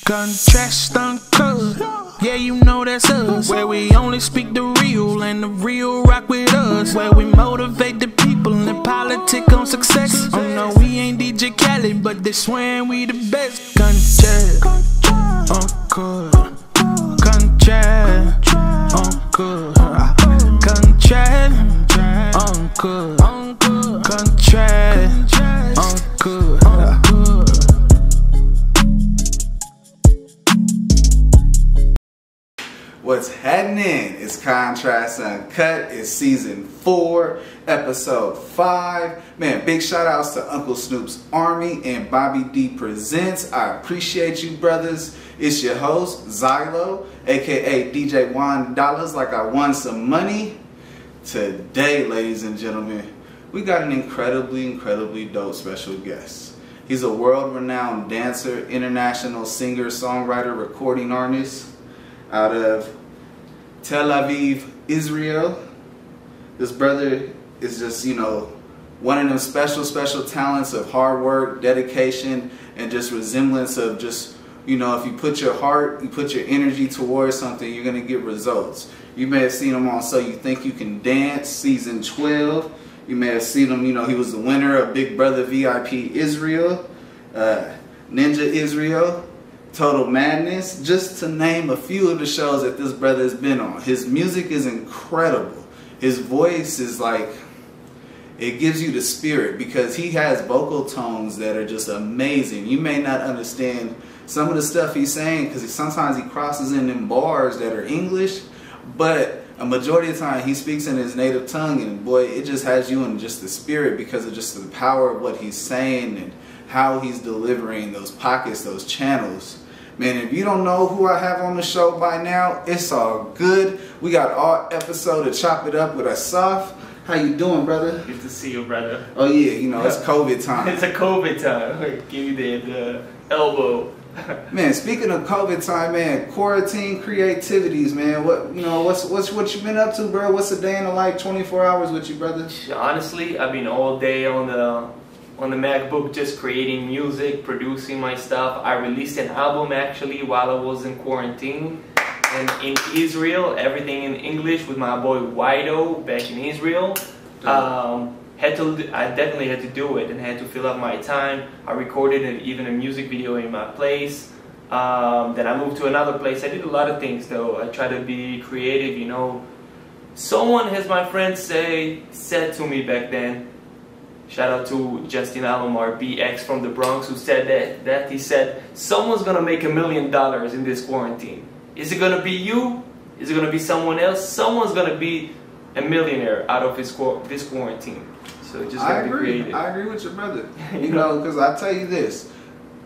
Contrast Uncut, yeah, you know that's us. Where we only speak the real and the real rock with us. Where we motivate the people and politic on success. Oh no, we ain't DJ Khaled, but they swearing we the best. Contrast Uncut, contrast Uncut, contrast Uncut, contrast Uncut. What's happening? It's Contrast Uncut. It's season 4, episode 5. Man, big shout outs to Uncle Snoop's Army and Bobby D Presents. I appreciate you, brothers. It's your host, Zylo, aka DJ Juan Dollars, like I won some money. Today, ladies and gentlemen, we got an incredibly dope special guest. He's a world-renowned dancer, international singer, songwriter, recording artist out of Tel Aviv, Israel. This brother is just, one of them special talents of hard work, dedication, and just resemblance of just, if you put your heart, you put your energy towards something, you're going to get results. You may have seen him on So You Think You Can Dance, season 12. You may have seen him, he was the winner of Big Brother VIP Israel, Ninja Israel, Total Madness, just to name a few of the shows that this brother has been on. His music is incredible. His voice is like, it gives you the spirit because he has vocal tones that are just amazing. You may not understand some of the stuff he's saying because sometimes he crosses in them bars that are English, but a majority of the time he speaks in his native tongue, and boy, it just has you in just the spirit because of just the power of what he's saying and how he's delivering those pockets, those channels. Man, if you don't know who I have on the show by now, it's all good. We got all episode to chop it up with Asaf. How you doing, brother? Good to see you, brother. Oh yeah, it's COVID time. It's a COVID time. Give you the elbow. Man, speaking of COVID time, man, quarantine creativities, man. What you been up to, bro? What's a day in the life? 24 hours with you, brother? Honestly, I've been all day on the MacBook just creating music, producing my stuff. I released an album actually while I was in quarantine. And in Israel, everything in English with my boy Zylo back in Israel. I definitely had to do it and had to fill up my time. I recorded even a music video in my place. Then I moved to another place. I did a lot of things though. I try to be creative, Someone, as my friend said to me back then, shout out to Justin Alomar, BX from the Bronx, who said that he said, someone's gonna make $1 million in this quarantine. Is it gonna be you? Is it gonna be someone else? Someone's gonna be a millionaire out of this quarantine. So just gotta be creative. I agree with your brother. Because I tell you this,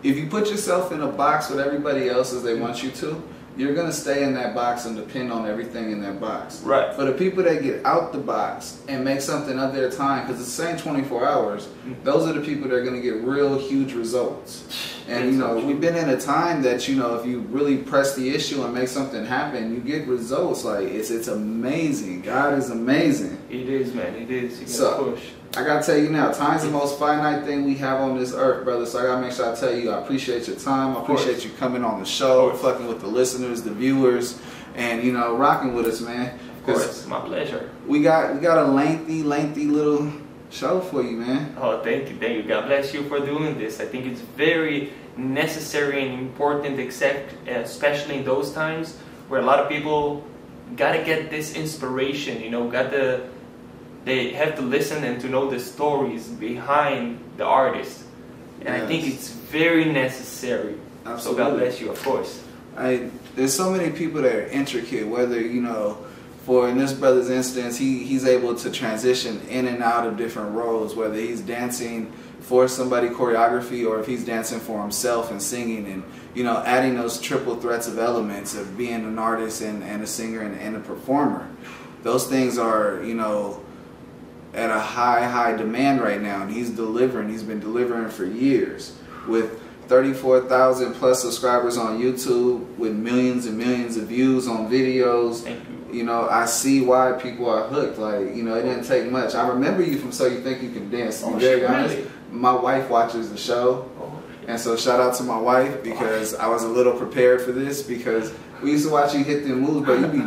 if you put yourself in a box with everybody else as they want you to, you're going to stay in that box and depend on everything in that box. Right. For the people that get out the box and make something of their time, because it's the same 24 hours, those are the people that are going to get real huge results. And, we've been in a time that, if you really press the issue and make something happen, you get results. Like, it's amazing. God is amazing. It is, man. It is. You gotta push. I got to tell you now, time's the most finite thing we have on this earth, brother. So I got to make sure I tell you, I appreciate your time. I appreciate you coming on the show, fucking with the listeners, the viewers, and, rocking with us, man. Of course, my pleasure. We got a lengthy little show for you, man. Oh, thank you. God bless you for doing this. I think it's very necessary and important, especially in those times where a lot of people gotta get this inspiration, they have to listen and to know the stories behind the artist. And yes. I think it's very necessary. Absolutely. So God bless you, of course. There's so many people that are intricate, whether, for in this brother's instance, he's able to transition in and out of different roles, whether he's dancing for somebody choreography or if he's dancing for himself and singing and, adding those triple threats of elements of being an artist and a singer and a performer. Those things are, at a high demand right now, and he's been delivering for years with 34,000 plus subscribers on YouTube, with millions and millions of views on videos. Thank you. I see why people are hooked. Like, it didn't take much. I remember you from So You Think You Can Dance. To be very honest, my wife watches the show. And so shout out to my wife, because I was a little prepared for this, because we used to watch you hit them moves, but you be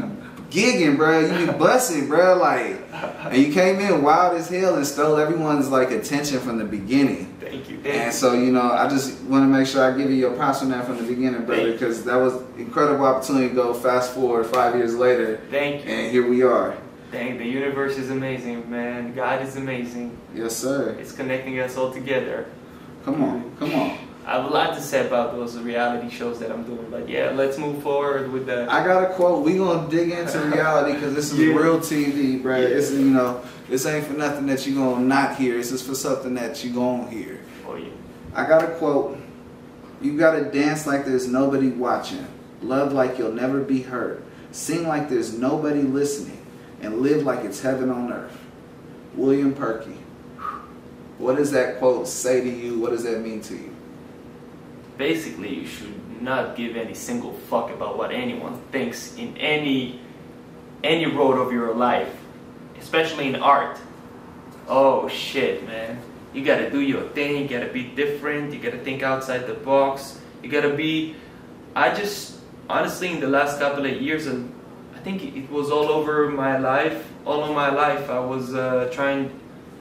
gigging, bro. You be busting, bro. Like, and you came in wild as hell and stole everyone's like attention from the beginning. Thank you. And so, you know, I just want to make sure I give you your props on that from the beginning, brother, because that was an incredible opportunity to go fast forward 5 years later. Thank you. And here we are. Dang, the universe is amazing, man. God is amazing. Yes, sir. It's connecting us all together. Come on, come on. I have a lot to say about those reality shows that I'm doing, but yeah, let's move forward with that. I got a quote. We gonna dig into reality, because this is real TV, bro. It's, you know, this ain't for nothing that you gonna not hear. This is for something that you gonna hear. Oh yeah. I got a quote. You gotta dance like there's nobody watching, love like you'll never be hurt, sing like there's nobody listening, and live like it's heaven on earth. William Perky. What does that quote say to you? What does that mean to you? Basically, you should not give any single fuck about what anyone thinks in any road of your life, especially in art. Oh shit, man. You gotta do your thing, you gotta be different, you gotta think outside the box, you gotta be... I just, honestly, in the last couple of years, I think it was all over my life, all of my life, I was trying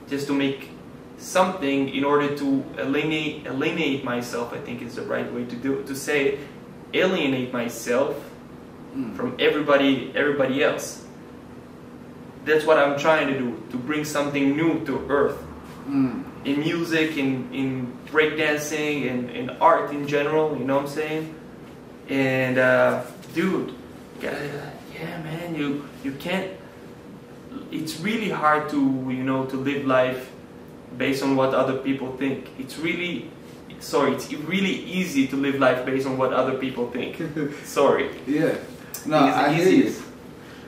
just to make something in order to alienate myself, I think is the right way to say it. Alienate myself from everybody else. That's what I'm trying to do, to bring something new to earth. In music, in breakdancing, in art in general, you know what I'm saying? And dude, yeah man, you can't, it's really hard to, you know, to live life based on what other people think. It's really easy to live life based on what other people think. Sorry. Yeah. No, I hear you.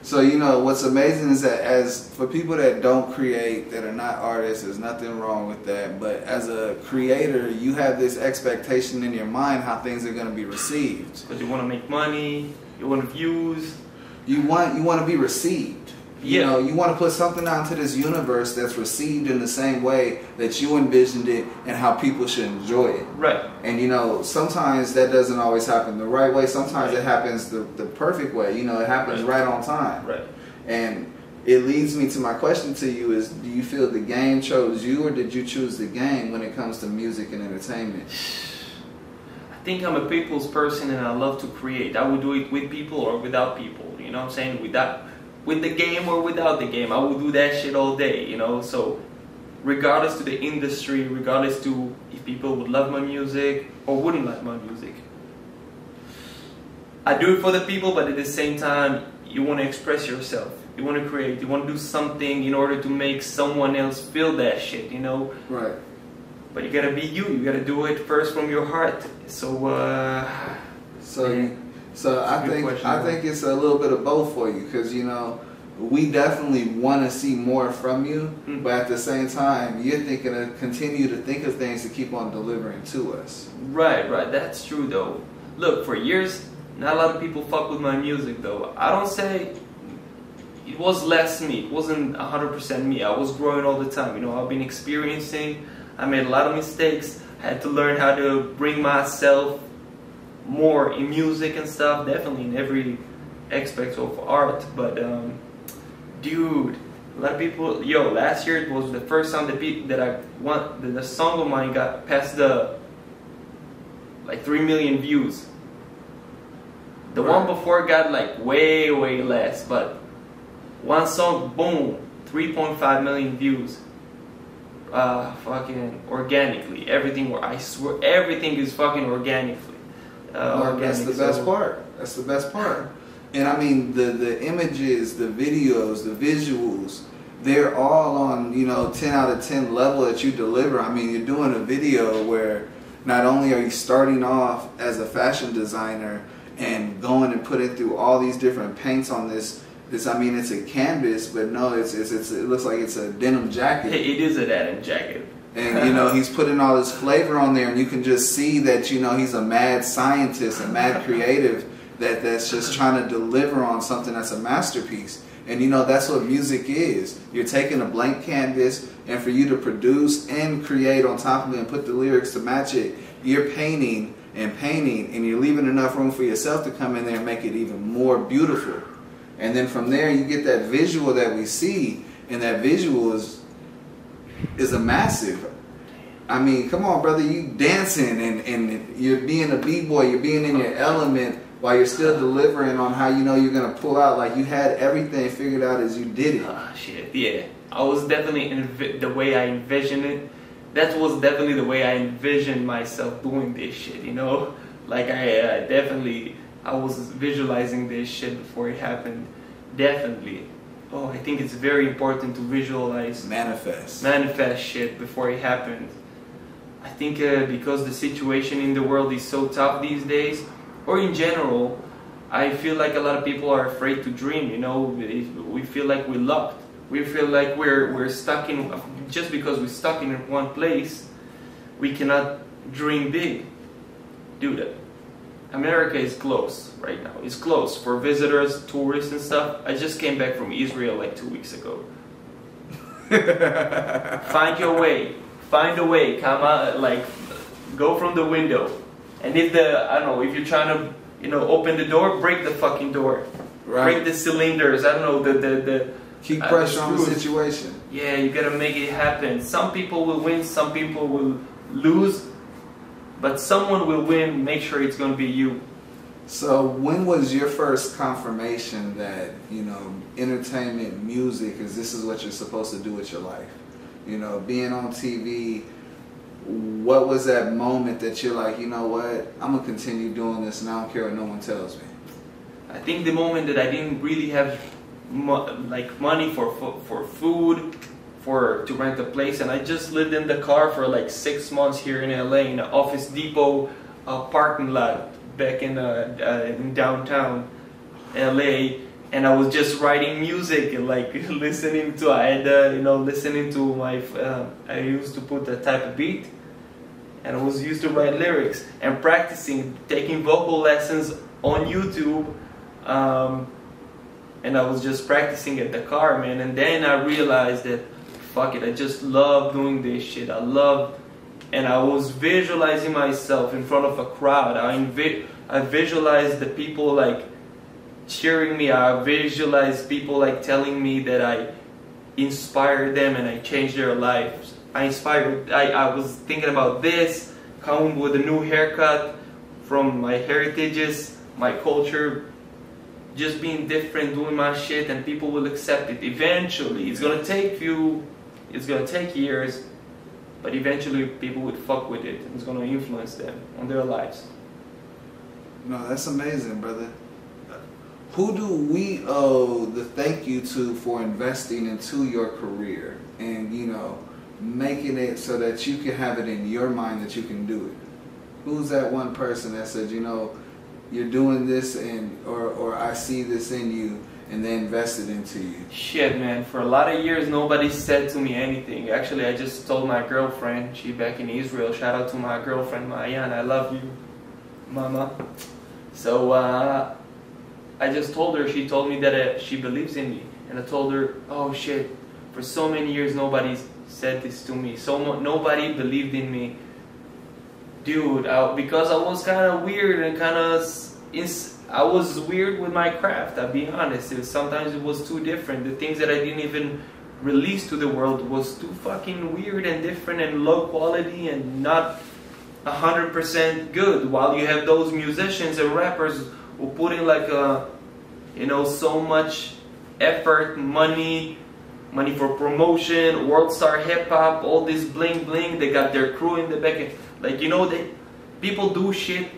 So, you know, what's amazing is that as for people that don't create, that are not artists, there's nothing wrong with that. But as a creator, you have this expectation in your mind how things are going to be received. Because you want to make money, you want views. You want to be received. You know, you want to put something out into this universe that's received in the same way that you envisioned it and how people should enjoy it. Right. And, you know, sometimes that doesn't always happen the right way. Sometimes it happens the perfect way. You know, it happens right on time. Right. And it leads me to my question to you is, do you feel the game chose you, or did you choose the game when it comes to music and entertainment? I think I'm a people's person and I love to create. I would do it with people or without people. You know what I'm saying? With the game or without the game, I would do that shit all day, you know. So regardless to the industry, regardless to if people would love my music or wouldn't like my music, I do it for the people. But at the same time, you want to express yourself, you want to create, you want to do something in order to make someone else feel that shit, you know. Right. But you gotta be you gotta do it first from your heart. So So I think it's a little bit of both for you, because, you know, we definitely want to see more from you, but at the same time, you're thinking to continue to think of things to keep on delivering to us. Right, that's true though. Look, for years, not a lot of people fuck with my music though. I don't say it was less me, it wasn't 100% me. I was growing all the time, you know, I've been experiencing, I made a lot of mistakes, I had to learn how to bring myself more in music and stuff, definitely in every aspect of art. But dude, a lot of people, last year it was the first time that the song of mine got past the like 3 million views. The one before got like way less, but one song, boom, 3.5 million views. Fucking organically, everything. I swear, everything is fucking organically. That's the best part. That's the best part. And I mean, the images, the videos, the visuals, they're all on, you know, 10 out of 10 level that you deliver. I mean, you're doing a video where not only are you starting off as a fashion designer and going and putting through all these different paints on this, I mean, it's a canvas, but no, it looks like it's a denim jacket. It is a denim jacket. And, you know, he's putting all this flavor on there, and you can just see that, you know, he's a mad scientist, a mad creative that's just trying to deliver on something that's a masterpiece. And, you know, that's what music is. You're taking a blank canvas, and for you to produce and create on top of it and put the lyrics to match it, you're painting and painting, and you're leaving enough room for yourself to come in there and make it even more beautiful. And then from there, you get that visual that we see, and that visual is a massive. I mean, come on, brother, you dancing and you're being a b-boy, you're being in your element while you're still delivering on how you know you're gonna pull out. Like, you had everything figured out as you did it. Shit, yeah. I was definitely the way I envisioned it. That was definitely the way I envisioned myself doing this shit, you know? Like, I was visualizing this shit before it happened. Definitely. Oh, I think it's very important to visualize. Manifest shit before it happens. I think because the situation in the world is so tough these days, or in general, I feel like a lot of people are afraid to dream, you know? We feel like we're locked. We feel like we're stuck in, just because we're stuck in one place, we cannot dream big. Dude, America is closed right now. It's closed for visitors, tourists and stuff. I just came back from Israel like 2 weeks ago. Find your way. Find a way. Come out, like, go from the window. And if I don't know, if you're trying to, you know, open the door, break the fucking door. Right. Break the cylinders. I don't know, the keep pressure on the situation. Yeah, you gotta make it happen. Some people will win, some people will lose, but someone will win. Make sure it's gonna be you. So when was your first confirmation that, you know, entertainment, music, this is what you're supposed to do with your life? You know, being on TV, what was that moment that you're like, you know what, I'm gonna continue doing this and I don't care what no one tells me? I think the moment that I didn't really have like money for food, to rent a place, and I just lived in the car for like 6 months here in LA in the Office Depot parking lot back in downtown LA, and I was just writing music and like listening to listening to my I used to put that type of beat, and I was used to write lyrics and practicing, taking vocal lessons on YouTube. And I was just practicing at the car, man. And then I realized that, fuck it, I just love doing this shit. And I was visualizing myself in front of a crowd. I visualized the people like cheering me. I visualized people like telling me that I inspired them and I changed their lives. I was thinking about this, coming with a new haircut from my heritages, my culture, just being different, doing my shit, and people will accept it. Eventually, it's gonna take years, but eventually people would fuck with it. It's gonna influence them on their lives. No, that's amazing, brother. Who do we owe the thank you to for investing into your career and, you know, making it so that you can have it in your mind that you can do it? Who's that one person that said, you know, you're doing this or I see this in you, and they invested into you? Shit, man. For a lot of years, nobody said to me anything. Actually, I just told my girlfriend, she back in Israel, shout out to my girlfriend, Mayan, I love you, mama. So, I just told her, she told me that she believes in me. And I told her, oh shit, for so many years, nobody said this to me. Nobody believed in me. Dude, because I was kind of weird and I was weird with my craft, I'll be honest. Sometimes it was too different. The things that I didn't even release to the world was too fucking weird and different and low quality and not 100% good. While you have those musicians and rappers who put in like so much effort, money for promotion, world star hip hop, all this bling bling, they got their crew in the back. Like, you know, people do shit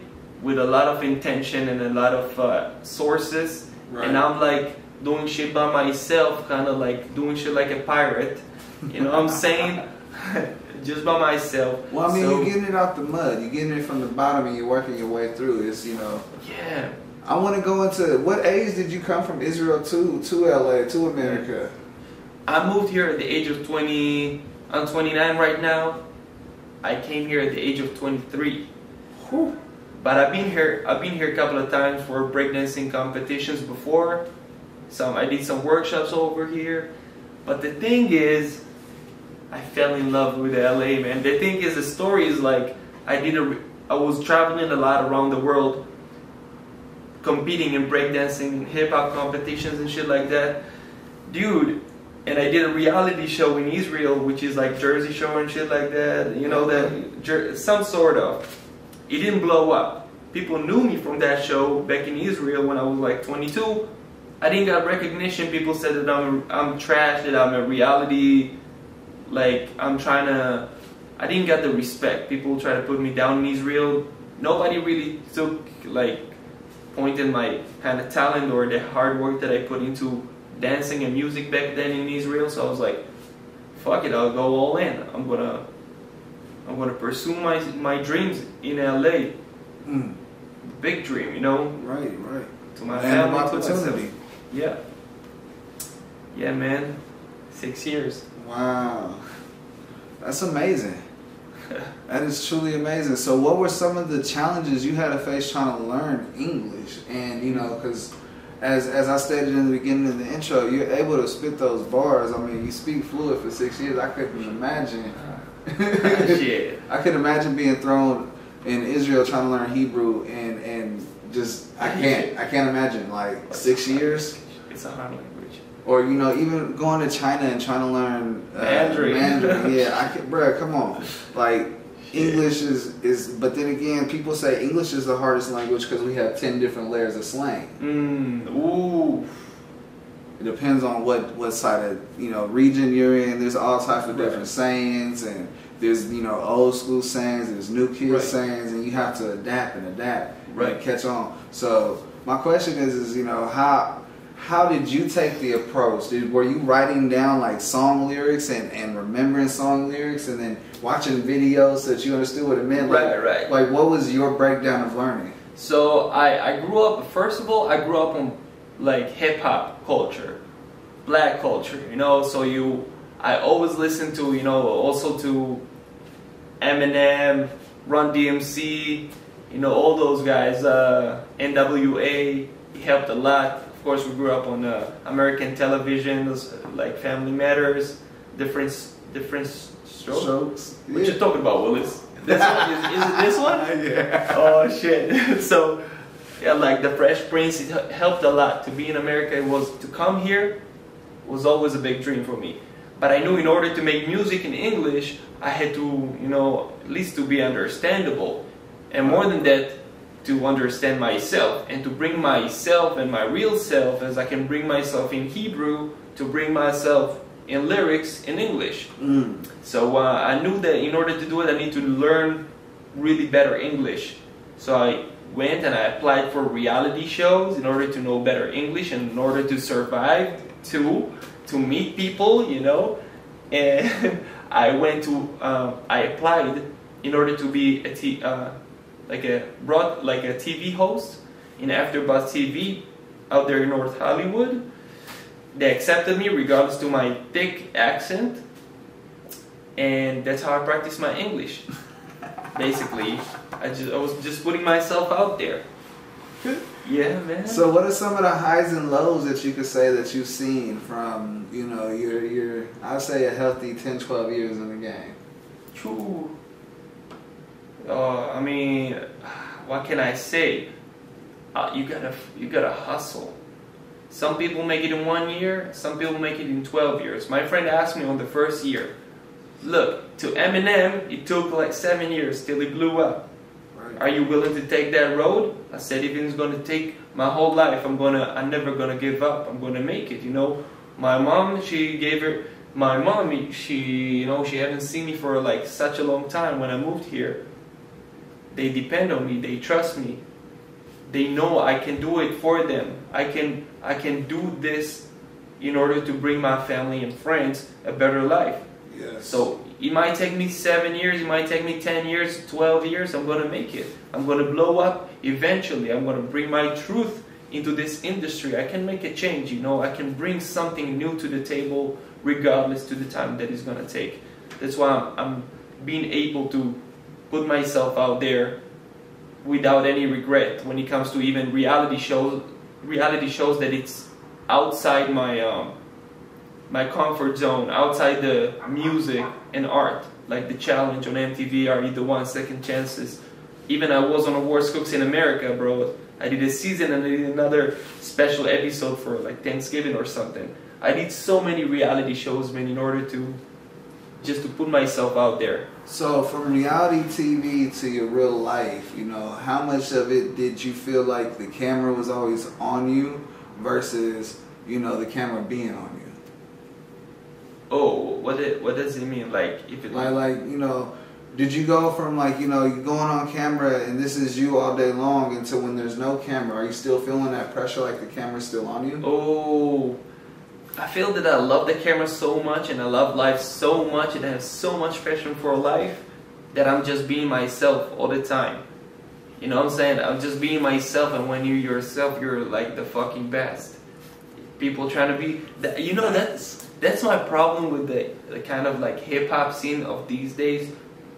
with a lot of intention and a lot of sources. Right. And I'm like doing shit by myself, kind of like doing shit like a pirate. You know what I'm saying? Just by myself. Well, I mean, you're getting it out the mud. You're getting it from the bottom and you're working your way through. It's, you know. Yeah. I want to go into, what age did you come from Israel to LA, to America? I moved here at the age of 20. I'm 29 right now. I came here at the age of 23. Whew. But I've been here a couple of times for breakdancing competitions before. I did some workshops over here. But the thing is, I fell in love with LA, man. The thing is, the story is like, I was traveling a lot around the world, competing in breakdancing, hip hop competitions and shit like that, dude. And I did a reality show in Israel, which is like Jersey Shore and shit like that. You know that some sort of. It didn't blow up. People knew me from that show back in Israel when I was like 22. I didn't get recognition. People said that I'm trash, that I'm a reality, like I didn't get the respect. People try to put me down in Israel. Nobody really took, like, pointed my kind of talent or the hard work that I put into dancing and music back then in Israel. So I was like, fuck it, I'll go all in. I'm gonna pursue my dreams in LA. Big dream, you know. Right. To my Land family, of opportunity. to myself. Yeah. Yeah, man. 6 years. Wow. That's amazing. That is truly amazing. So what were some of the challenges you had to face trying to learn English? And, you know, because as I stated in the beginning of the intro, you're able to spit those bars. I mean, you speak fluid for 6 years. I couldn't imagine. Shit. I could imagine being thrown in Israel trying to learn Hebrew and just, I can't imagine, like 6 years. It's a hard language. Or, you know, even going to China and trying to learn Mandarin. Yeah, bruh, come on. Like, English is, but then again, people say English is the hardest language because we have 10 different layers of slang. Ooh. It depends on what side of, you know, region you're in. There's all types of different sayings, and there's, you know, old school sayings, there's new kid sayings, and you have to adapt and catch on. So my question is, you know, how did you take the approach? Were you writing down like song lyrics and remembering song lyrics and then watching videos so that you understood what it meant? Right. Like, what was your breakdown of learning? So I grew up, first of all, I grew up on like hip hop culture, black culture, you know, so I always listened to, you know, also to Eminem, Run DMC, you know, all those guys, NWA, he helped a lot. Of course, we grew up on American television, like Family Matters, different strokes. What you talking about, Willis? This one is it this one? Yeah. Oh shit. So yeah, like the Fresh Prince, it helped a lot. To be in America, to come here was always a big dream for me. But I knew in order to make music in English, I had to, you know, at least to be understandable, and more than that, to understand myself and to bring myself and my real self, as I can bring myself in Hebrew, to bring myself in lyrics in English. So I knew that in order to do it, I need to learn really better English. So I went and I applied for reality shows in order to know better English and in order to survive, to meet people, you know. And I applied in order to be like a TV host in AfterBuzz TV out there in North Hollywood. They accepted me regardless to my thick accent, and that's how I practiced my English. Basically, I was just putting myself out there. Yeah, man. So what are some of the highs and lows that you could say that you've seen from, you know, your I'd say a healthy 10, 12 years in the game? True. I mean, what can I say? You gotta hustle. Some people make it in 1 year, some people make it in 12 years. My friend asked me on the first year, look, to Eminem, it took like 7 years till he blew up. Right. Are you willing to take that road? I said, if it's gonna take my whole life, I'm never gonna give up. I'm gonna make it, you know. My mom, she you know, she hadn't seen me for like such a long time when I moved here. They depend on me, they trust me. They know I can do it for them. I can do this in order to bring my family and friends a better life. Yes. So it might take me 7 years, it might take me 10 years, 12 years, I'm gonna make it. I'm gonna blow up eventually. I'm gonna bring my truth into this industry. I can make a change, you know. I can bring something new to the table regardless to the time that it's gonna take. That's why I'm being able to put myself out there without any regret when it comes to even reality shows that it's outside my comfort zone, outside the music and art, like the challenge on MTV, Are You the One, Second Chances. even I was on Awards Cooks in America, bro. I did a season and I did another special episode for like Thanksgiving or something. I did so many reality shows, man, in order to just to put myself out there. So from reality TV to your real life, you know, how much of it did you feel like the camera was always on you versus, you know, the camera being on you? Oh, what does it mean? Like if it like you know, did you go from like, you know, you going on camera and this is you all day long until when there's no camera, are you still feeling that pressure like the camera's still on you? Oh, I feel that I love the camera so much and I love life so much and I have so much passion for life that I'm just being myself all the time. You know what I'm saying? I'm just being myself, and when you're yourself, you're like the fucking best. People trying to be, you know, that's my problem with the kind of like hip hop scene of these days,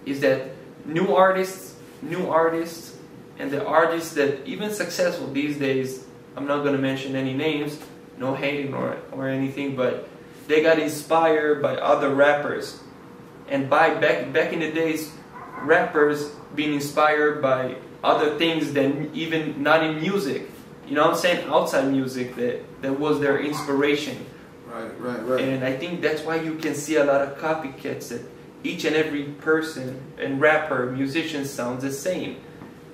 is that new artists, and the artists that even successful these days, I'm not gonna mention any names, no hating or anything, but they got inspired by other rappers, and by back in the days, rappers being inspired by other things than even not in music. You know what I'm saying? Outside music, that was their inspiration. Right. And I think that's why you can see a lot of copycats, that each and every person and rapper, musician sounds the same.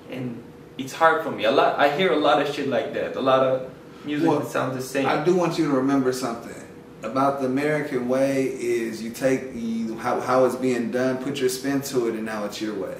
And it's hard for me. I hear a lot of shit like that. A lot of music that sounds the same. I do want you to remember something about the American way is you take how it's being done, put your spin to it, and now it's your way.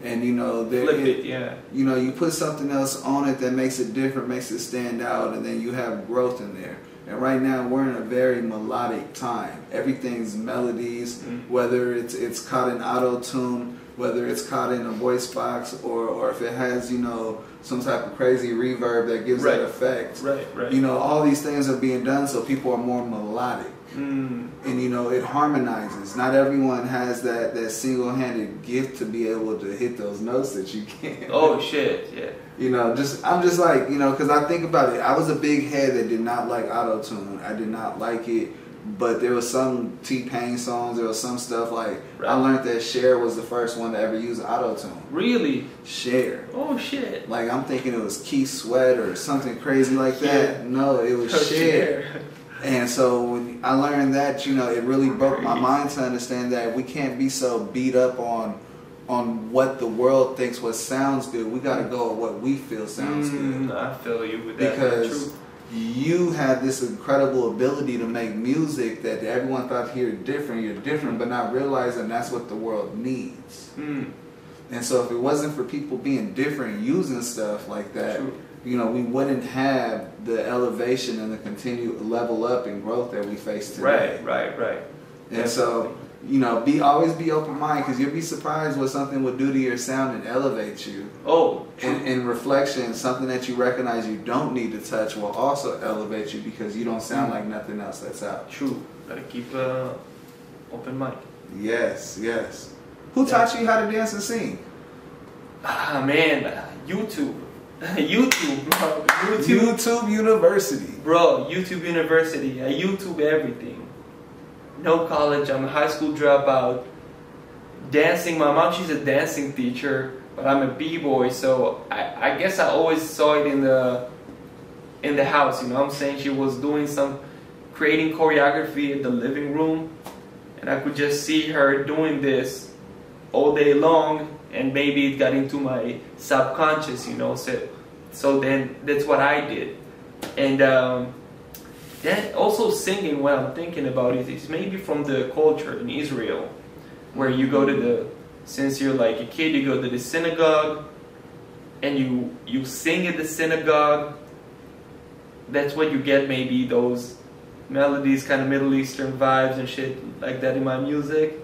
And you know, flip it, yeah. You know, you put something else on it that makes it different, makes it stand out, and then you have growth in there. And right now we're in a very melodic time. Everything's melodies, whether it's caught in auto-tune, whether it's caught in a voice box, or if it has, you know, some type of crazy reverb that gives that effect. Right. You know, all these things are being done so people are more melodic. And you know, it harmonizes. Not everyone has that single-handed gift to be able to hit those notes that you can. Oh shit, yeah. You know, I'm just like, you know, because I think about it. I was a big head that did not like auto-tune. I did not like it. But there was some T-Pain songs, there was some stuff like, I learned that Cher was the first one to ever use auto-tune. Really? Cher. Oh shit. Like, I'm thinking it was Keith Sweat or something crazy like that. Yeah. No, it was Cher. And so when I learned that, you know, it really broke my mind to understand that we can't be so beat up on what the world thinks what sounds good. We got to go with what we feel sounds good. I feel you with that. Because you had this incredible ability to make music that everyone thought you're different, but not realizing that's what the world needs. And so if it wasn't for people being different, using stuff like that, you know, we wouldn't have the elevation and the continued level up and growth that we face today. Right. And so, you know, always be open-minded, because you'll be surprised what something will do to your sound and elevate you. Oh, in reflection, something that you recognize you don't need to touch will also elevate you, because you don't sound like nothing else that's out. True. Gotta keep open mind. Yes. Who taught you how to dance and sing? Ah, man, YouTube. YouTube, bro. YouTube University. Bro, YouTube University. I YouTube everything. No college. I'm a high school dropout. Dancing. My mom, she's a dancing teacher, but I'm a b-boy, so I guess I always saw it in the house. You know what I'm saying? She was doing creating choreography in the living room, and I could just see her doing this all day long. And maybe it got into my subconscious, you know. So then that's what I did. And then also singing, what I'm thinking about is maybe from the culture in Israel, where you go to since you're like a kid, you go to the synagogue and you sing at the synagogue. That's what you get, maybe those melodies, kind of Middle Eastern vibes and shit like that in my music.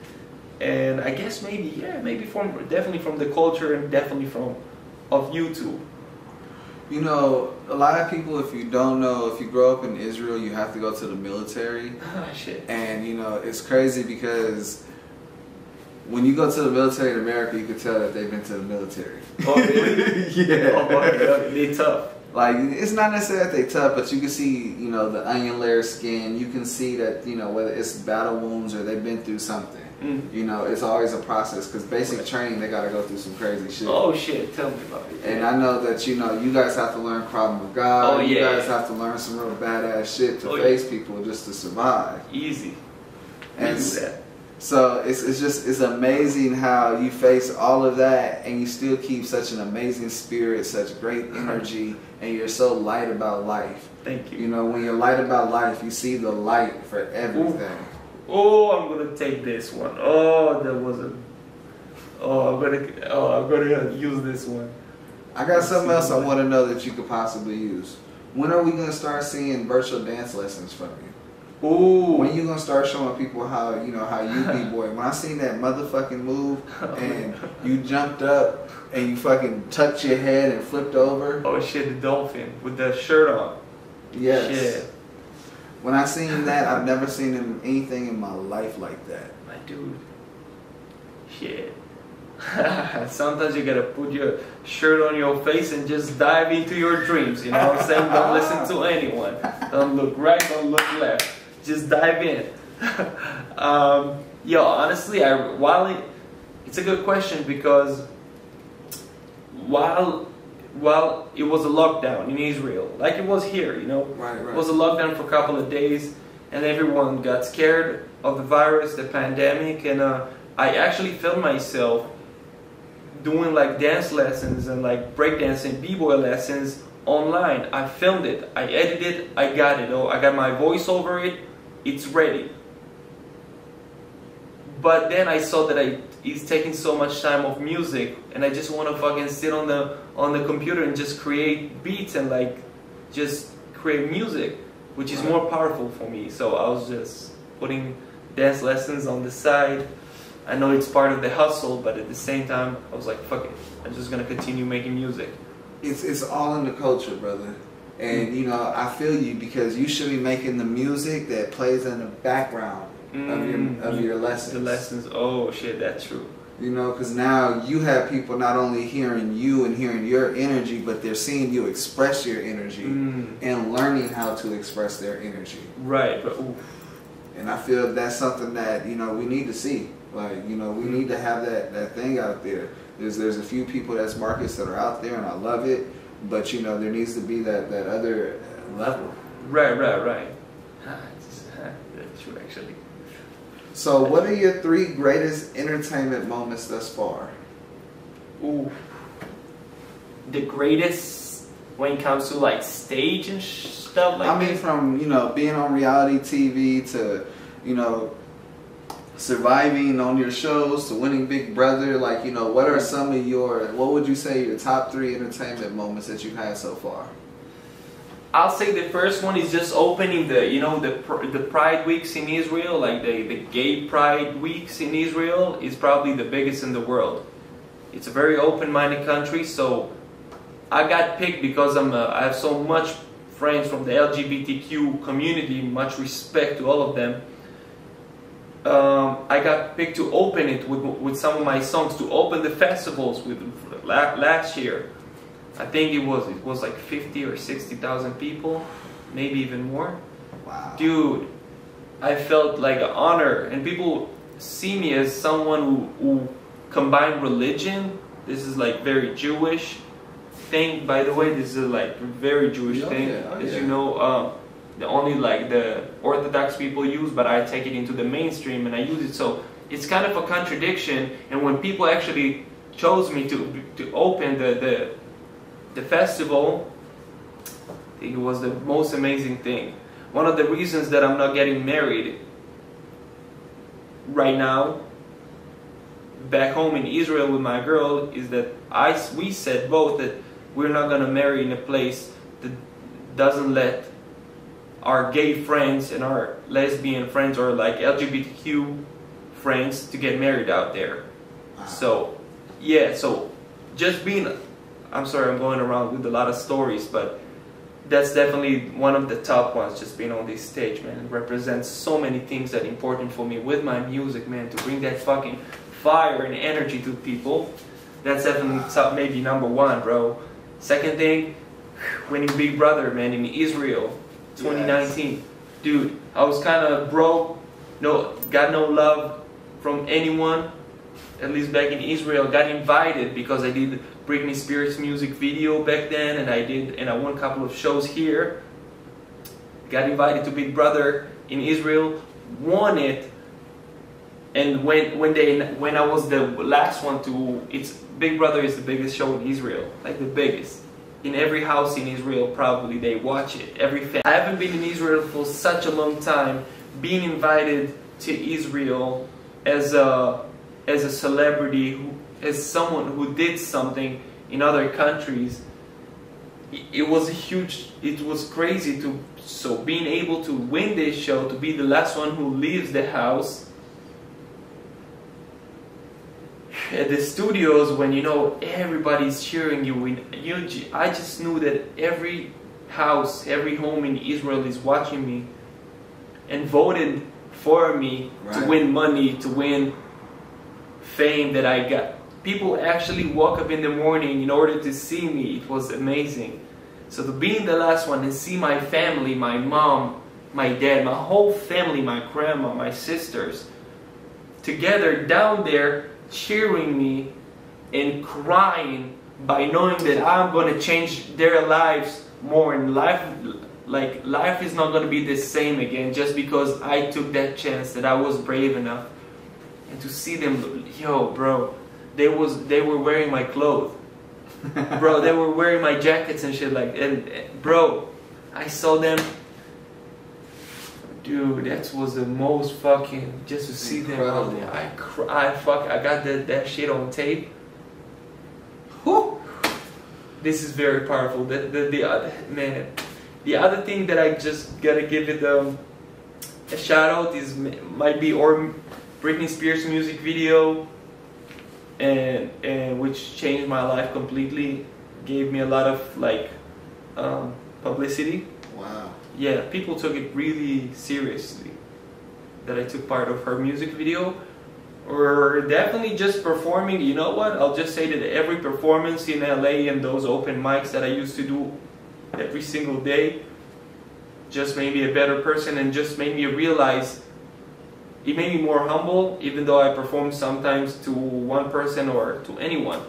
And I guess maybe definitely from the culture, and definitely of YouTube. You know, a lot of people, if you don't know, if you grow up in Israel, you have to go to the military. Shit. And you know, it's crazy because when you go to the military in America, you can tell that they've been to the military. Oh really? Yeah. Oh my God, they tough. Like, it's not necessarily that they tough, but you can see, you know, the onion layer skin. You can see that, you know, whether it's battle wounds or they've been through something. You know, it's always a process because basic training, they got to go through some crazy shit. Oh shit, tell me about it. And I know that, you know, you guys have to learn Krav Maga. Oh, yeah. You guys have to learn some real badass shit to face people just to survive. Easy. And We do that. so it's amazing how you face all of that and you still keep such an amazing spirit, such great energy, and you're so light about life. Thank you. You know, when you're light about life, you see the light for everything. Ooh. Oh, I'm gonna take this one. Oh, there was a. I'm gonna use this one. I got something else I want to know that you could possibly use. When are we gonna start seeing virtual dance lessons from you? Ooh. When you gonna start showing people how you b-boy? When I seen that motherfucking move and you jumped up and you fucking tucked your head and flipped over. Oh shit, the dolphin with the shirt on. Yes. Shit. When I seen that, I've never seen anything in my life like that. My dude. Shit. Sometimes you gotta put your shirt on your face and just dive into your dreams. You know what I'm saying? Don't listen to anyone. Don't look right, don't look left. Just dive in. Yo, honestly, it's a good question because while it was a lockdown in Israel, like it was here, you know, it was a lockdown for a couple of days, and everyone got scared of the virus, the pandemic, and I actually filmed myself doing like dance lessons and like breakdancing, b-boy lessons online. I filmed it, I edited it, I got it. Oh, I got my voice over it. It's ready. But then I saw that it's taking so much time of music, and I just want to fucking sit on the computer and just create beats and like just create music, which is more powerful for me. So I was just putting dance lessons on the side. I know it's part of the hustle, but at the same time, I was like, fuck it, I'm just gonna continue making music. It's all in the culture, brother. And you know, I feel you because you should be making the music that plays in the background of your lessons. The lessons, oh shit, that's true. You know, because now you have people not only hearing you and hearing your energy, but they're seeing you express your energy and learning how to express their energy. Right, but oof. And I feel that's something that, you know, we need to see. Like, you know, we need to have that thing out there. There's a few people that's markets that are out there, and I love it. But, you know, there needs to be that other level. Right. That's true, actually. So, what are your 3 greatest entertainment moments thus far? Ooh. The greatest when it comes to, like, stage and stuff like that? I mean, from, you know, being on reality TV to, you know, surviving on your shows to winning Big Brother, like, you know, what are some of what would you say your top 3 entertainment moments that you've had so far? I'll say the first one is just opening the Pride Weeks in Israel, like the gay Pride Weeks in Israel is probably the biggest in the world. It's a very open-minded country, so I got picked because I have so much friends from the LGBTQ community, much respect to all of them. I got picked to open it with some of my songs, to open the festivals with last year. I think it was like 50 or 60,000 people, maybe even more. Wow. Dude, I felt like an honor, and people see me as someone who combined religion. This is like very Jewish thing, by the way. This is like very Jewish thing, as you know. The only like the Orthodox people use, but I take it into the mainstream and I use it. So it's kind of a contradiction. And when people actually chose me to open the festival, I think it was the most amazing thing. One of the reasons that I'm not getting married right now back home in Israel with my girl is that we said both that we're not gonna marry in a place that doesn't let our gay friends and our lesbian friends or like LGBTQ friends to get married out there. Wow. So yeah, so just being, I'm sorry I'm going around with a lot of stories, but that's definitely one of the top ones, just being on this stage, man. It represents so many things that are important for me with my music, man, to bring that fucking fire and energy to people. That's definitely top, maybe number 1, bro. Second thing, winning Big Brother, man, in Israel, 2019. Yes. Dude, I was kind of broke, got no love from anyone, at least back in Israel. Got invited because I did Britney Spears music video back then, and I won a couple of shows here. Got invited to Big Brother in Israel, won it, and when I was the last one to, Big Brother is the biggest show in Israel, like the biggest. In every house in Israel, probably they watch it. I haven't been in Israel for such a long time. Being invited to Israel as a celebrity, as someone who did something in other countries, it was crazy so being able to win this show, to be the last one who leaves the house at the studios, when everybody's cheering you, I just knew that every house, every home in Israel is watching me and voted for me to win money, to win fame that I got. People actually woke up in the morning in order to see me. It was amazing. So to be in the last one and see my family, my mom, my dad, my whole family, my grandma, my sisters, together down there cheering me and crying by knowing that I'm going to change their lives more, and life is not going to be the same again just because I took that chance, that I was brave enough. And to see them, bro, they were wearing my clothes. Bro, they were wearing my jackets and shit, bro, I saw them. Dude, that was the most fucking, just to see incredible. Them out there. I got that shit on tape. Whew. This is very powerful. The other thing that I just gotta give it a shout out might be Britney Spears music video, and which changed my life completely, gave me a lot of publicity. Wow. Yeah, people took it really seriously that I took part of her music video, or definitely just performing. You know what? I'll just say that every performance in LA and those open mics that I used to do every single day just made me a better person, and just made me realize, it made me more humble, even though I performed sometimes to one person or to anyone.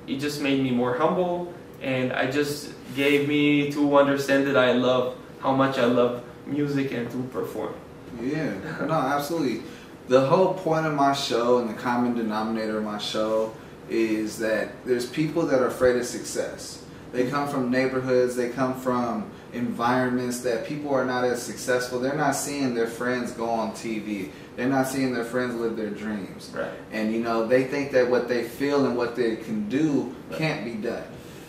It just made me more humble, and I just gave me to understand that how much I love music and to perform. Yeah, no, absolutely. The whole point of my show, and the common denominator of my show, is that there's people that are afraid of success. They come from neighborhoods, they come from environments that people are not as successful. They're not seeing their friends go on TV. They're not seeing their friends live their dreams. Right. And they think that what they feel and what they can do can't be done.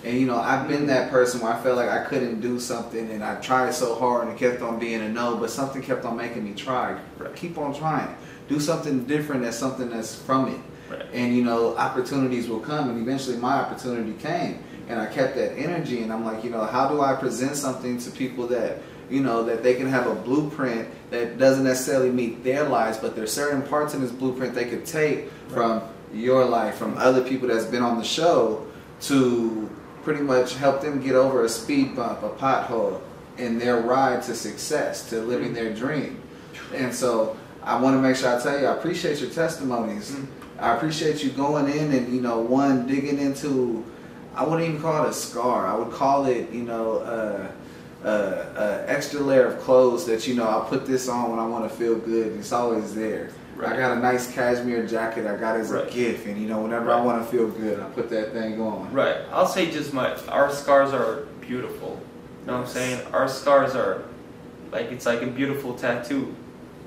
And I've been that person where I felt like I couldn't do something, and I tried so hard and it kept on being a no, but something kept on making me try. Keep on trying. Do something different, that's something that's from it. Right. And opportunities will come, and eventually my opportunity came, and I kept that energy, and I'm like, how do I present something to people that that they can have a blueprint that doesn't necessarily meet their lives, but there's certain parts in this blueprint they could take from your life, from other people that's been on the show, to pretty much help them get over a speed bump, a pothole in their ride to success, to living their dream. And so I want to make sure I tell you, I appreciate your testimonies. I appreciate you going in and digging into, I wouldn't even call it a scar. I would call it extra layer of clothes that I'll put this on when I want to feel good. It's always there. Right. I got a nice cashmere jacket I got as a gift, and whenever I want to feel good, I put that thing on. Right. I'll say just our scars are beautiful. You know what I'm saying? Our scars are it's like a beautiful tattoo.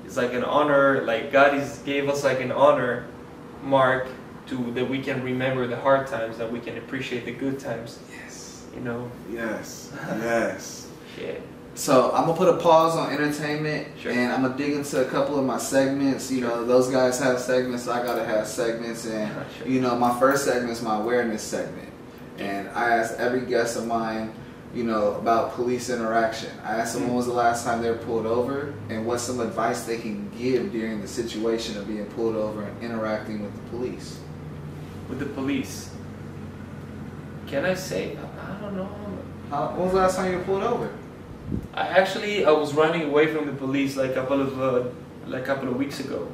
It's like an honor, God gave us an honor mark that we can remember the hard times, that we can appreciate the good times. Yes. Yes. Yes. Yeah. So I'm gonna put a pause on entertainment, and I'm gonna dig into a couple of my segments. Those guys have segments, so I gotta have segments, and my first segment is my awareness segment, and I ask every guest of mine, about police interaction. I ask them when was the last time they were pulled over, and what's some advice they can give during the situation of being pulled over and interacting with the police. With the police. Can I say? I don't know. When was the last time you were pulled over? I was running away from the police like a couple of weeks ago.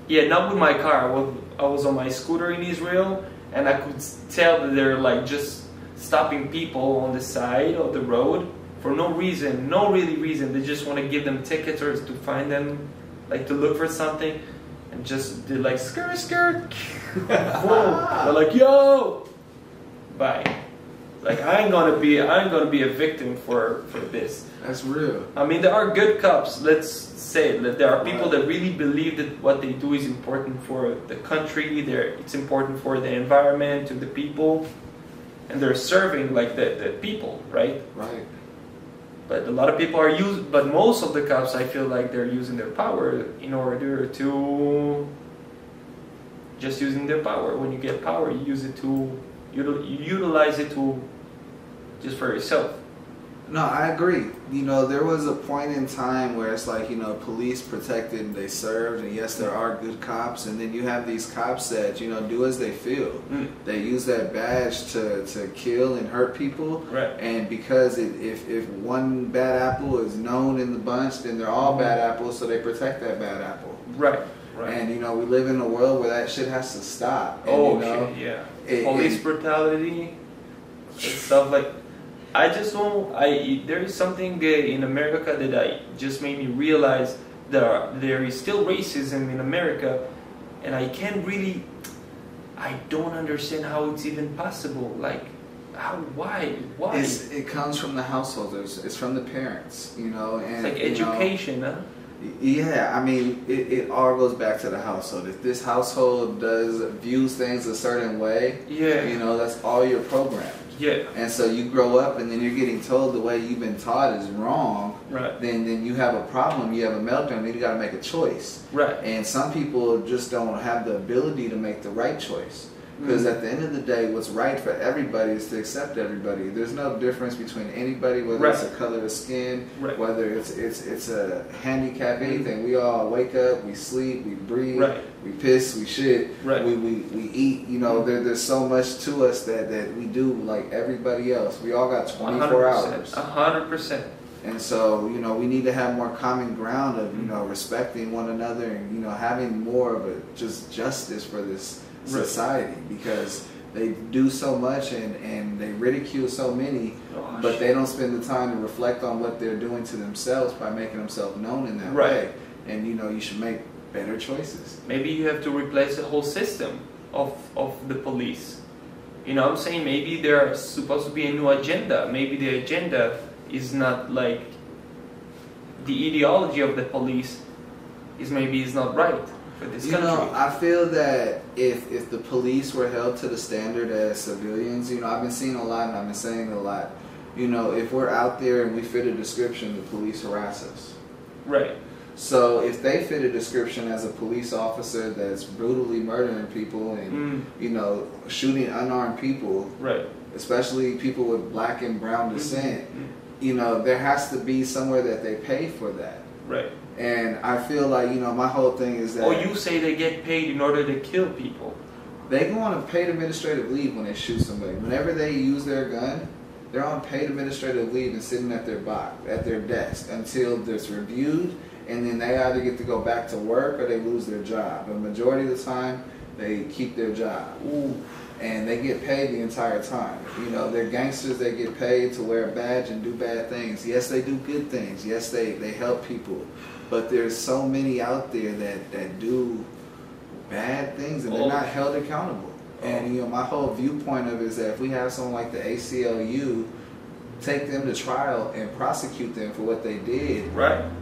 Yeah, not with my car. I was on my scooter in Israel, and I could tell that they're like just stopping people on the side of the road for no reason, no really reason. They just want to give them tickets or to find them, like to look for something, and just they're like skirt skirt. They're like, yo, bye. Like I ain't gonna be a victim for this. That's real. I mean, there are good cops. Let's say that there are people that really believe that what they do is important for the country. It's important for the environment, to the people, and they're serving like the people, right? Right. But a lot of people but most of the cops, I feel like they're using their power in order to just using their power. When you get power, you use it to you utilize it to just for yourself. No, I agree. You know, there was a point in time where it's like, you know, police protected and they served, and yes, there are good cops, and then you have these cops that, you know, do as they feel. They use that badge to kill and hurt people. Right. And because if one bad apple is known in the bunch, then they're all bad apples, so they protect that bad apple. Right. Right. And, you know, we live in a world where that shit has to stop. And, Oh, you know, shit, yeah. Police brutality and stuff like. I just don't. There is something in America that just made me realize that there is still racism in America, and I can't really. I don't understand how it's even possible. Like, how? Why? It comes from the household. It's from the parents. You know, and it's like education, huh? Yeah, I mean, it all goes back to the household. If this household views things a certain way, yeah, you know, that's all you're programmed. Yeah. And so you grow up, and then you're getting told the way you've been taught is wrong. Right. Then you have a problem. You have a meltdown. Then you got to make a choice. Right. And some people just don't have the ability to make the right choice. Because at the end of the day, what's right for everybody is to accept everybody. There's no difference between anybody, whether it's a color of skin, whether it's a handicap, anything. We all wake up, we sleep, we breathe, we piss, we shit, we eat. You know, there's so much to us that we do like everybody else. We all got 24 hours. 100%. And so, you know, we need to have more common ground of, you know, respecting one another and, you know, having more of a justice for this society, because they do so much and they ridicule so many, but they don't spend the time to reflect on what they're doing to themselves by making themselves known in that way. And, you know, you should make better choices. Maybe you have to replace the whole system of the police. You know what I'm saying? Maybe there's supposed to be a new agenda. Maybe the agenda is not like the ideology of the police is not right for this country. You know, I feel that if the police were held to the standard as civilians, you know, I've been seeing a lot and I've been saying a lot, you know, if we're out there and we fit a description, the police harass us. Right. So if they fit a description as a police officer that's brutally murdering people and, you know, shooting unarmed people, especially people with black and brown descent, you know, there has to be somewhere that they pay for that. Right. And I feel like, you know, my whole thing is that... Or you say they get paid in order to kill people. They go on a paid administrative leave when they shoot somebody. Whenever they use their gun, they're on paid administrative leave and sitting at their desk until it's reviewed, and then they either get to go back to work or they lose their job. But majority of the time, they keep their job. And they get paid the entire time. You know, they're gangsters. They get paid to wear a badge and do bad things. Yes, they do good things. Yes, they help people. But there's so many out there that do bad things and they're not held accountable. And, you know, my whole viewpoint of it is that if we have someone like the ACLU, take them to trial and prosecute them for what they did.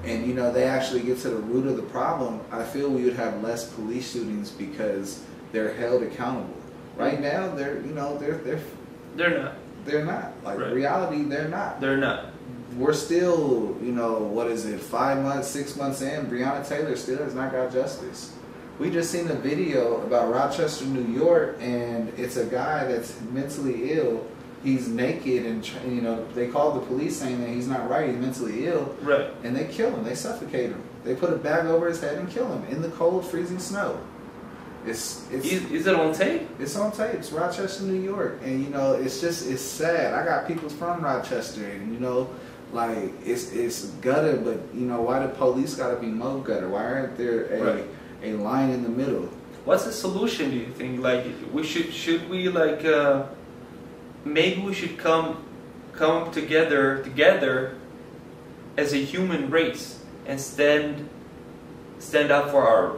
And, you know, they actually get to the root of the problem, I feel we would have less police shootings because they're held accountable. Right now, they're not. They're not. Like, reality, they're not. They're not. We're still, you know, what is it, 5 months, 6 months in, Breonna Taylor still has not got justice. We just seen a video about Rochester, New York, and it's a guy that's mentally ill. He's naked, and, you know, they called the police saying that he's not right, he's mentally ill. And they kill him, they suffocate him. They put a bag over his head and kill him in the cold, freezing snow. It's Is it on tape? It's on tape. It's Rochester, New York, and you know, it's sad. I got people from Rochester, and you know, like it's gutter, but you know, why the police got to be more gutter? Why aren't there a line in the middle? What's the solution? Do you think? Like we should we like maybe we should come together as a human race and stand up for our,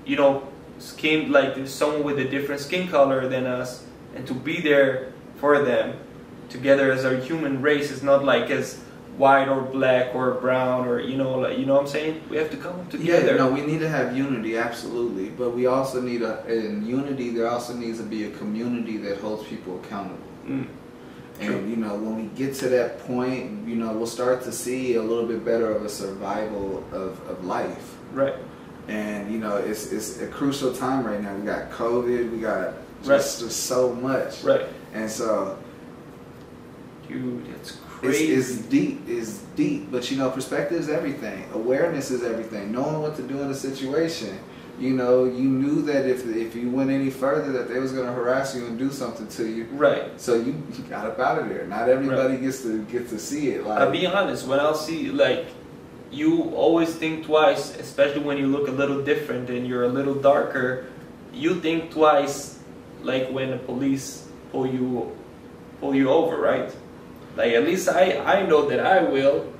you know, skin, like there's someone with a different skin color than us, and to be there for them together as our human race. Is not like as white or black or brown or you know, like, you know what I'm saying? We have to come together. Yeah, no, we need to have unity, absolutely, but we also need in unity there also needs to be a community that holds people accountable. And you know, when we get to that point, you know, we'll start to see a little bit better of a survival of life. Right. And you know, it's a crucial time right now. We got COVID, we got just so much. Right. And so, dude, it's crazy. It's deep. But you know, perspective is everything. Awareness is everything. Knowing what to do in a situation. You know, you knew that if you went any further, that they was going to harass you and do something to you. Right. So you got up out of there. Not everybody gets to see it. Like, I'll be honest. When I'll see, like, you always think twice, especially when you look a little different and you're a little darker. You think twice, like when the police pull you over, right? Like at least I know that I will.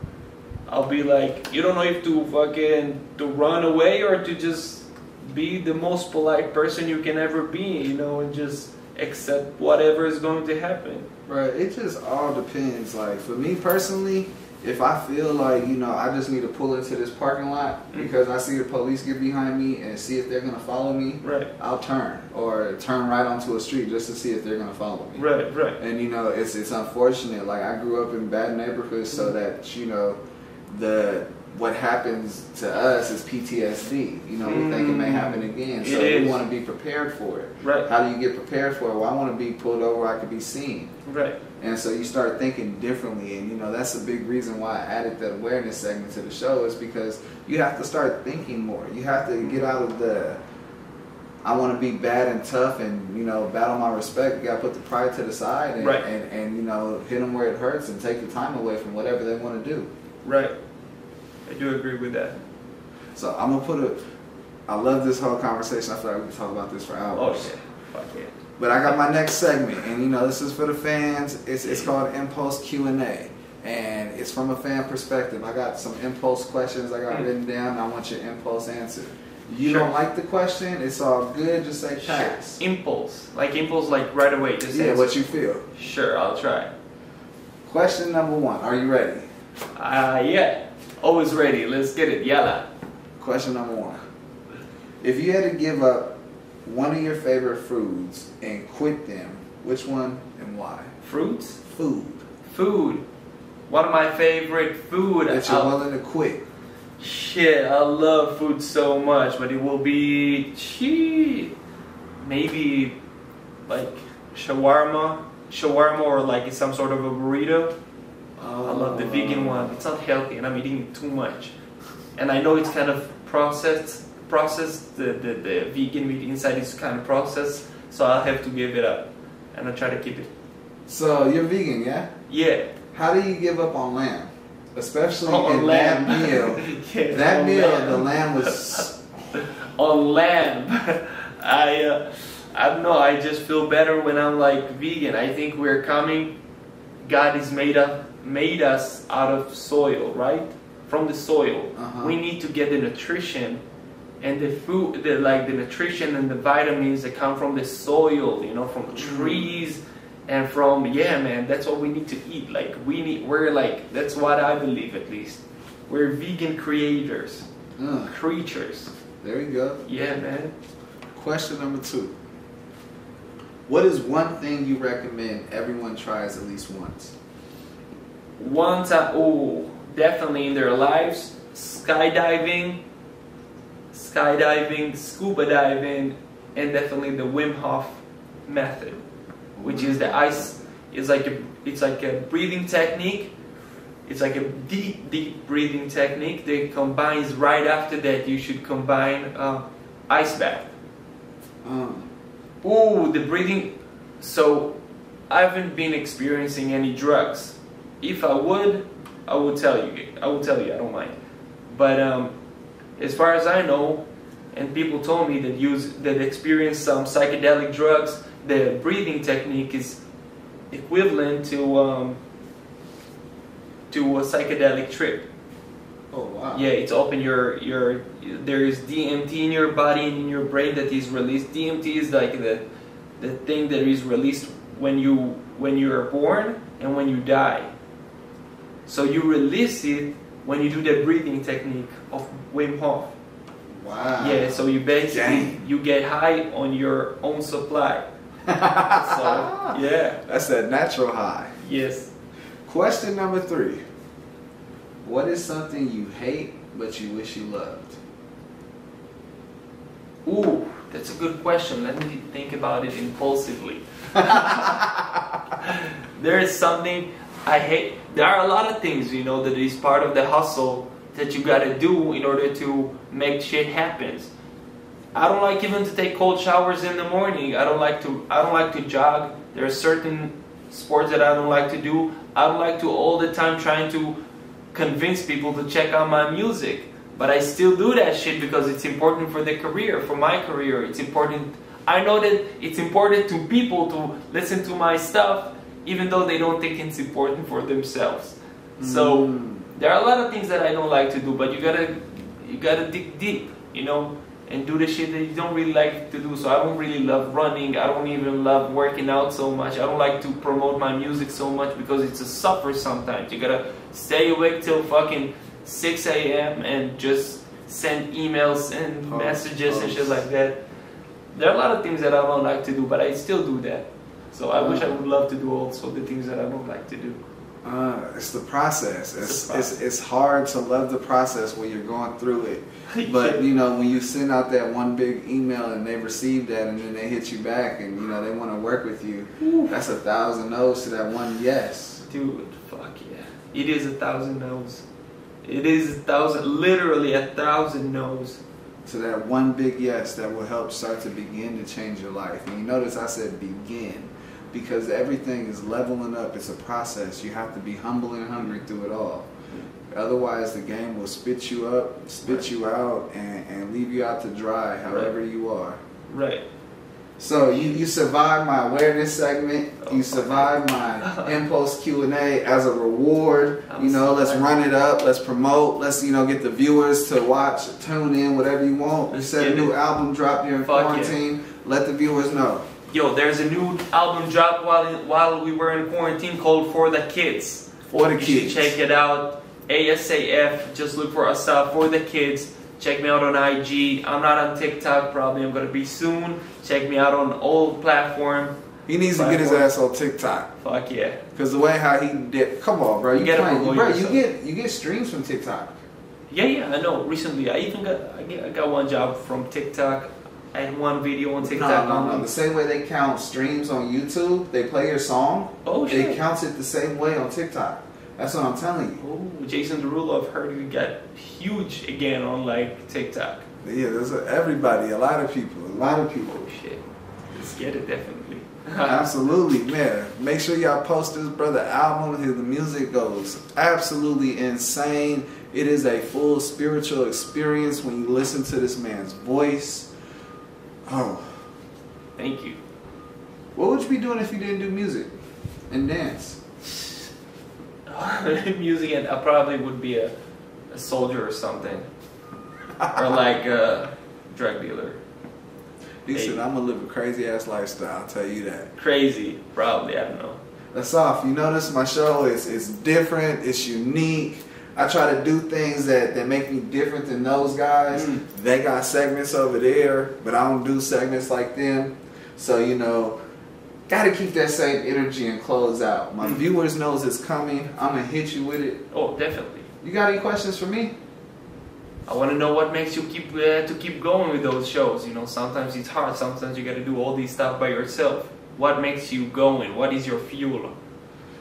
I'll be like, you don't know if to run away or to just be the most polite person you can ever be, you know, and just accept whatever is going to happen. Right. It just all depends. Like for me personally, if I feel like, you know, I just need to pull into this parking lot because I see the police get behind me and see if they're going to follow me, right, I'll turn or turn right onto a street just to see if they're going to follow me. Right, right. And, you know, it's unfortunate. Like, I grew up in bad neighborhoods so that, you know, what happens to us is PTSD. You know, we think it may happen again. So we want to be prepared for it. Right. How do you get prepared for it? Well, I want to be pulled over where I could be seen. Right. And so you start thinking differently, and you know that's a big reason why I added that awareness segment to the show, is because you have to start thinking more. You have to get out of the I want to be bad and tough and, you know, battle my respect. You got to put the pride to the side and, and you know, hit them where it hurts and take the time away from whatever they want to do. Right. I do agree with that. So I'm gonna I love this whole conversation. I feel like we can talk about this for hours. Oh shit. Fuck it. But I got my next segment, and you know, this is for the fans. It's called Impulse Q&A, and it's from a fan perspective. I got some impulse questions I got written down, and I want your impulse answer. You don't like the question, it's all good, just say pass. Impulse. Like right away. Just answer. What you feel. Sure, I'll try. Question number 1, are you ready? Yeah. Always ready. Let's get it. Yalla. Question number 1. If you had to give up one of your favorite foods and quit them, which one and why? Fruits? Food. One of my favorite food. That you're willing to quit. Shit, I love food so much, but it will be maybe like shawarma or like some sort of a burrito. I love the vegan one. It's not healthy and I'm eating it too much. And I know it's kind of processed. The vegan meat inside is kind of processed, so I'll have to give it up. And I'll try to keep it. So you're vegan, yeah? Yeah. How do you give up on lamb? Especially on in lamb. that meal. Yeah, that meal, lamb. the lamb was... On lamb. I don't know, I just feel better when I'm like vegan. I think we're coming, God has made us out of soil, right? From the soil. We need to get the nutrition and the food, the nutrition and the vitamins that come from the soil, you know, from trees and from, that's what we need to eat. Like that's what I believe at least. We're vegan creators, creatures. There you go. Yeah, man. Question number 2. What is one thing you recommend everyone tries at least once? One time, definitely in their lives, skydiving, scuba diving, and definitely the Wim Hof method, which is the ice. It's like a breathing technique. It's like a deep breathing technique that combines. Right after that, you should combine ice bath. Ooh, the breathing. So, I haven't been experiencing any drugs. If I would tell you. I don't mind. But as far as I know, and people told me that experience some psychedelic drugs, the breathing technique is equivalent to a psychedelic trip. Oh wow. Yeah, it's open your there is DMT in your body and in your brain that is released. DMT is like the thing that is released when you are born and when you die. So you release it when you do the breathing technique of Wim Hof. Wow. Yeah, so you basically you get high on your own supply. So yeah, that's that natural high. Yes. Question number 3. What is something you hate but you wish you loved? Ooh, that's a good question. Let me think about it impulsively. There is something I hate. There are a lot of things, you know, that is part of the hustle that you gotta do in order to make shit happen. I don't like even to take cold showers in the morning. I don't like to jog. There are certain sports that I don't like to do. I don't like to all the time trying to convince people to check out my music. But I still do that shit because it's important for the career, for my career. It's important. I know that it's important to people to listen to my stuff, even though they don't think it's important for themselves. So there are a lot of things that I don't like to do, but you gotta dig deep, you know, and do the shit that you don't really like to do. So I don't really love running. I don't even love working out so much. I don't like to promote my music so much because it's a suffer sometimes. You gotta stay awake till fucking 6 a.m. and just send emails and messages and shit like that. There are a lot of things that I don't like to do, but I still do that. So I wish I would love to do also the things that I don't like to do. It's the process. It's hard to love the process when you're going through it. But you know, when you send out that one big email and they receive that and then they hit you back and you know they want to work with you, that's 1,000 no's to that one yes. Dude, fuck yeah. It is 1,000 no's. It is 1,000, literally 1,000 no's. To that one big yes that will help start to begin to change your life. And you notice I said begin. Because everything is leveling up. It's a process. You have to be humble and hungry through it all. Otherwise, the game will spit you up, spit you out, and leave you out to dry however you are. Right. So you survived my awareness segment. You survived my impulse Q&A as a reward. You know, let's run it up. Let's promote. Let's, you know, get the viewers to watch, tune in, whatever you want. You said a new album dropped during quarantine. Let the viewers know. Yo, there's a new album dropped while we were in quarantine called For the Kids. For the Kids. You should check it out. ASAF. Just look for Asaf, For the Kids. Check me out on IG. I'm not on TikTok. Probably I'm gonna be soon. Check me out on all platforms. He needs to get his ass on TikTok. Fuck yeah. Cause the way how he did. Come on, bro. You get streams from TikTok. Yeah. I know. Recently, I got one job from TikTok. I had one video on TikTok. No. The same way they count streams on YouTube, they play your song. Oh shit. They count it the same way on TikTok. That's what I'm telling you. Oh, Jason Derulo, I've heard he got huge again on like TikTok. Yeah, there's everybody, a lot of people. Oh shit. Let's get it, definitely. Absolutely, man. Make sure y'all post this brother album. The music goes absolutely insane. It is a full spiritual experience when you listen to this man's voice. Oh. Thank you. What would you be doing if you didn't do music and dance? Music, and I probably would be a soldier or something. Or like a drug dealer. He said, I'm going to live a crazy ass lifestyle, I'll tell you that. Crazy, probably, I don't know. Asaf, you notice my show is different, it's unique. I try to do things that make me different than those guys. They got segments over there, but I don't do segments like them. So, you know, gotta keep that same energy and close out. My viewers knows it's coming. I'm gonna hit you with it. Oh, definitely. You got any questions for me? I want to know what makes you keep going with those shows. You know, sometimes it's hard. Sometimes you got to do all these stuff by yourself. What makes you going? What is your fuel?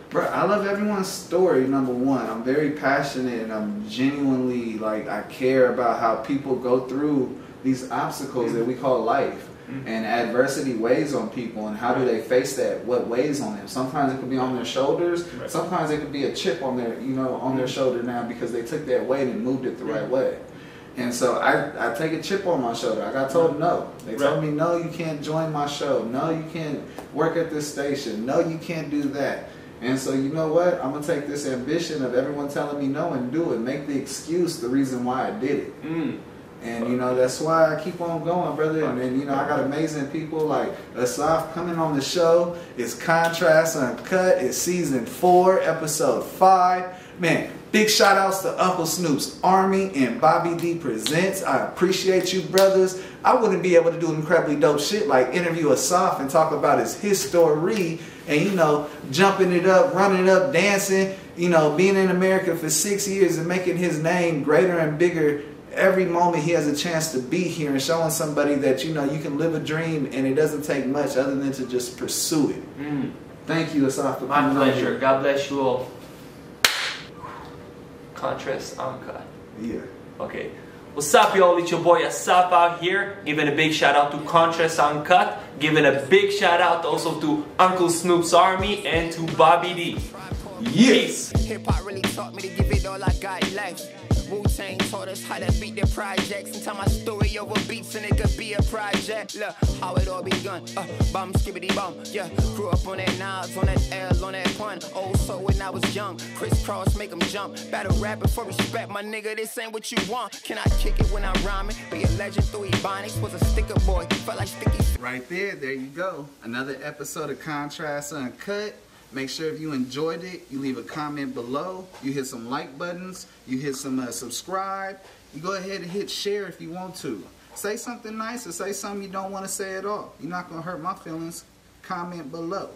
Bro, I love everyone's story, number one. I'm very passionate and I'm genuinely, like, I care about how people go through these obstacles that we call life. And adversity weighs on people, and how do they face that? What weighs on them? Sometimes it could be on their shoulders. Sometimes it could be a chip on their, on their shoulder now because they took that weight and moved it the right way. And so I take a chip on my shoulder. I got told no. They told me, no, you can't join my show. No, you can't work at this station. No, you can't do that. And so you know what? I'm going to take this ambition of everyone telling me no and do it. Make the excuse the reason why I did it. And that's why I keep on going, brother. And then, I got amazing people like Asaf coming on the show. It's Contrast Uncut. It's season 4, episode 5. Man, big shout outs to Uncle Snoop's Army and Bobby D Presents. I appreciate you, brothers. I wouldn't be able to do incredibly dope shit like interview Asaf and talk about his history and, jumping it up, running it up, dancing, being in America for 6 years and making his name greater and bigger every moment he has a chance to be here, and showing somebody that, you can live a dream and it doesn't take much other than to just pursue it. Thank you, Asaf, for coming on. My pleasure. God bless you all. Contrast Uncut. Yeah. Okay. What's up, y'all? It's your boy Asaf out here, giving a big shout out to Contrast Uncut, giving a big shout out also to Uncle Snoop's Army and to Bobby D. Yes. Hip hop really taught me to give it all I got left. Wu-Tang taught us how to beat the projects and tell my story over beats and it could be a project. Look how it all begun. Bum skibbity bum. Yeah, grew up on that Nas, on that L, on that pun. Old so when I was young, crisscross make them jump. Battle rapping for respect, my nigga. This ain't what you want. Can I kick it when I'm rhyming? Be a legend through Ebonics. Was a sticker boy, felt like sticky. Right there you go. Another episode of Contrast Uncut. Make sure if you enjoyed it, you leave a comment below. You hit some like buttons. You hit some subscribe. You go ahead and hit share if you want to. Say something nice or say something you don't want to say at all. You're not going to hurt my feelings. Comment below.